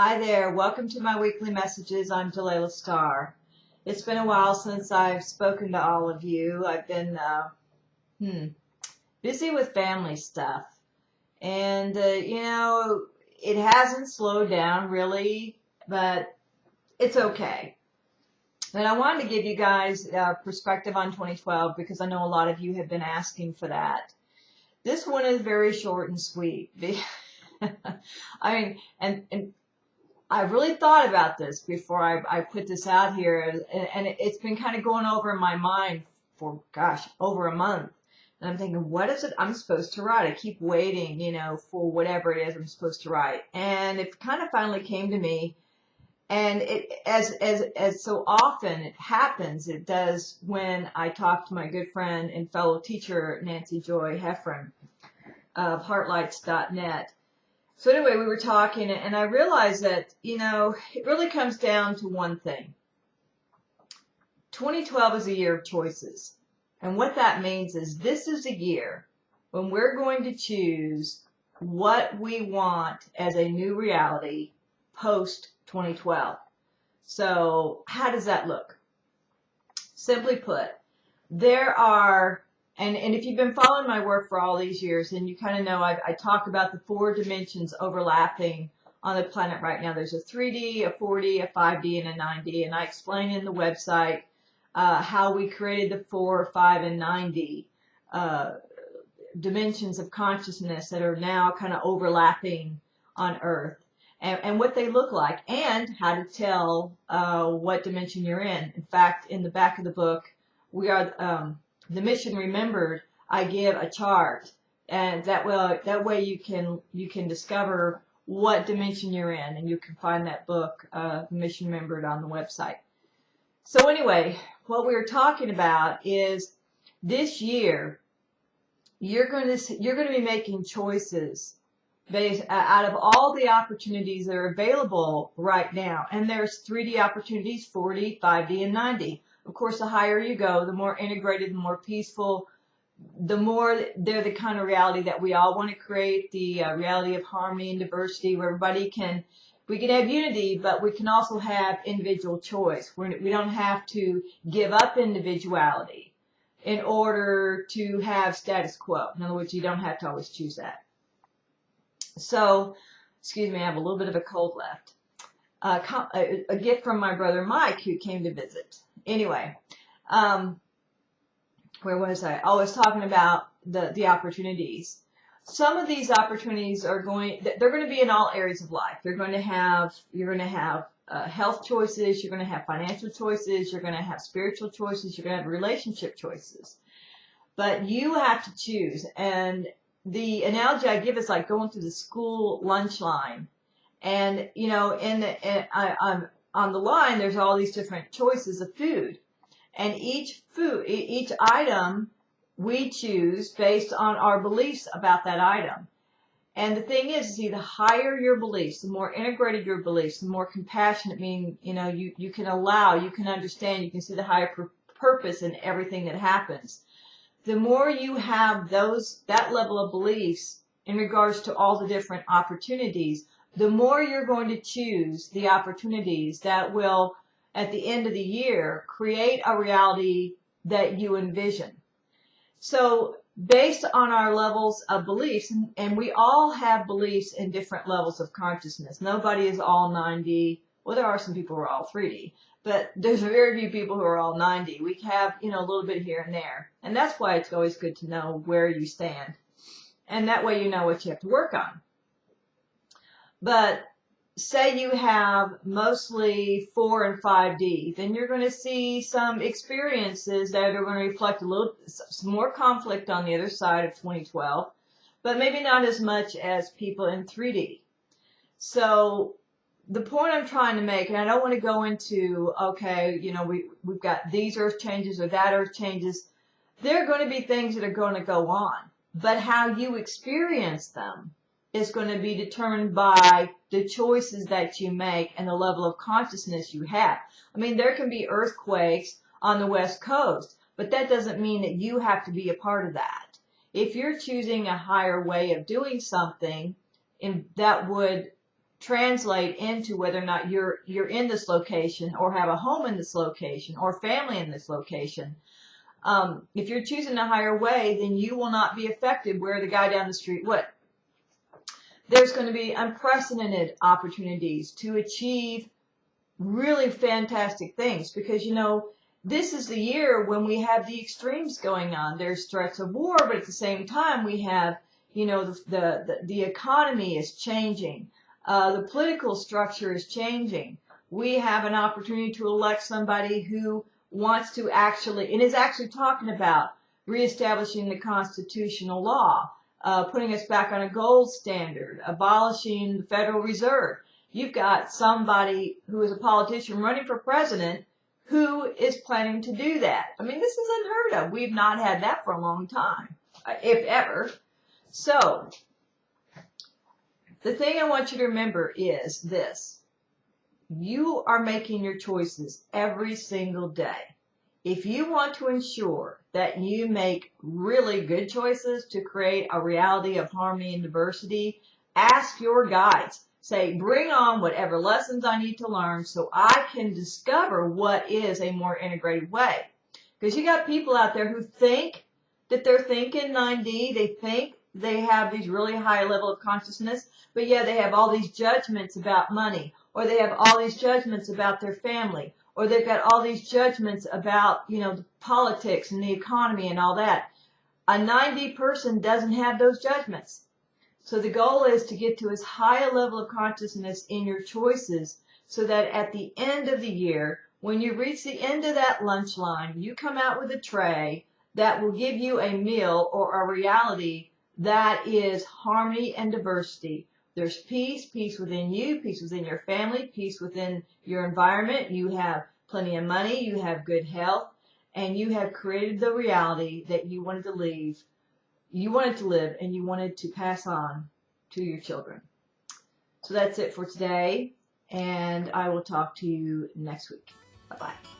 Hi there, welcome to my weekly messages. I'm Jelaila Star. It's been a while since I've spoken to all of you. I've been busy with family stuff. And, it hasn't slowed down really, but it's okay. And I wanted to give you guys perspective on 2012 because I know a lot of you have been asking for that. This one is very short and sweet. I mean, and I really thought about this before I put this out here, and it's been kind of going over in my mind for, gosh, over a month. And I'm thinking, what is it I'm supposed to write? I keep waiting, for whatever it is I'm supposed to write. And it kind of finally came to me, and it, as so often it happens, it does when I talk to my good friend and fellow teacher, Nancy Joy Heffron of heartlights.net. So anyway, we were talking, and I realized that, it really comes down to one thing. 2012 is a year of choices. And what that means is this is a year when we're going to choose what we want as a new reality post 2012. So how does that look? Simply put, there are... And if you've been following my work for all these years, then you kind of know I talk about the 4 dimensions overlapping on the planet right now. There's a 3D, a 4D, a 5D, and a 9D. And I explain in the website how we created the 4, 5, and 9D dimensions of consciousness that are now kind of overlapping on Earth. And what they look like, and how to tell what dimension you're in. In fact, in the back of the book, we are... the mission remembered, I give a chart, and that way you can discover what dimension you're in, and you can find that book, Mission Remembered, on the website. So anyway, what we were talking about is this year you're going to be making choices based out of all the opportunities that are available right now, and there's 3D opportunities, 4D, 5D, and 9D. Of course, the higher you go, the more integrated, the more peaceful, the more they're the kind of reality that we all want to create, the reality of harmony and diversity, where we can have unity, but we can also have individual choice. We don't have to give up individuality in order to have status quo. In other words, you don't have to always choose that. So, excuse me, I have a little bit of a cold left. A gift from my brother Mike, who came to visit. Anyway, where was I? I was talking about the opportunities. Some of these opportunities they're going to be in all areas of life. You're going to have health choices. You're going to have financial choices. You're going to have spiritual choices. You're going to have relationship choices. But you have to choose. And the analogy I give is like going through the school lunch line. And, on the line, there's all these different choices of food. And each item we choose based on our beliefs about that item. And the thing is, see, the higher your beliefs, the more integrated your beliefs, the more compassionate, meaning, you can allow, you can understand, you can see the higher purpose in everything that happens. The more you have that level of beliefs in regards to all the different opportunities, the more you're going to choose the opportunities that will, at the end of the year, create a reality that you envision. So based on our levels of beliefs, and we all have beliefs in different levels of consciousness. Nobody is all 9D. Well, there are some people who are all 3D, but there's very few people who are all 9D. We have, a little bit here and there. And that's why it's always good to know where you stand. And that way you know what you have to work on. But say you have mostly 4 and 5D, then you're going to see some experiences that are going to reflect some more conflict on the other side of 2012, but maybe not as much as people in 3D. So the point I'm trying to make, and I don't want to go into, okay, we've got these earth changes or that earth changes. There are going to be things that are going to go on, but how you experience them is going to be determined by the choices that you make and the level of consciousness you have. I mean, there can be earthquakes on the West Coast, but that doesn't mean that you have to be a part of that. If you're choosing a higher way of doing something, and that would translate into whether or not you're in this location or have a home in this location or family in this location. If you're choosing a higher way, then you will not be affected where the guy down the street would. There's going to be unprecedented opportunities to achieve really fantastic things, because, you know, this is the year when we have the extremes going on. There's threats of war, but at the same time we have, you know, the economy is changing. The political structure is changing. We have an opportunity to elect somebody who wants to actually, and is actually talking about reestablishing the constitutional law, putting us back on a gold standard, abolishing the Federal Reserve. You've got somebody who is a politician running for president who is planning to do that. I mean, this is unheard of. We've not had that for a long time, if ever. So, the thing I want you to remember is this. You are making your choices every single day. If you want to ensure that you make really good choices to create a reality of harmony and diversity, ask your guides. Say, bring on whatever lessons I need to learn so I can discover what is a more integrated way. Because you got people out there who think that they're thinking 9D. They think they have these really high level of consciousness, but yeah, they have all these judgments about money, or they have all these judgments about their family, or they've got all these judgments about, you know, the politics and the economy and all that. A 9D person doesn't have those judgments. So the goal is to get to as high a level of consciousness in your choices so that at the end of the year, when you reach the end of that lunch line, you come out with a tray that will give you a meal or a reality that is harmony and diversity. There's peace, peace within you, peace within your family, peace within your environment. You have plenty of money, you have good health, and you have created the reality that you wanted to leave. You wanted to live, and you wanted to pass on to your children. So that's it for today, and I will talk to you next week. Bye-bye.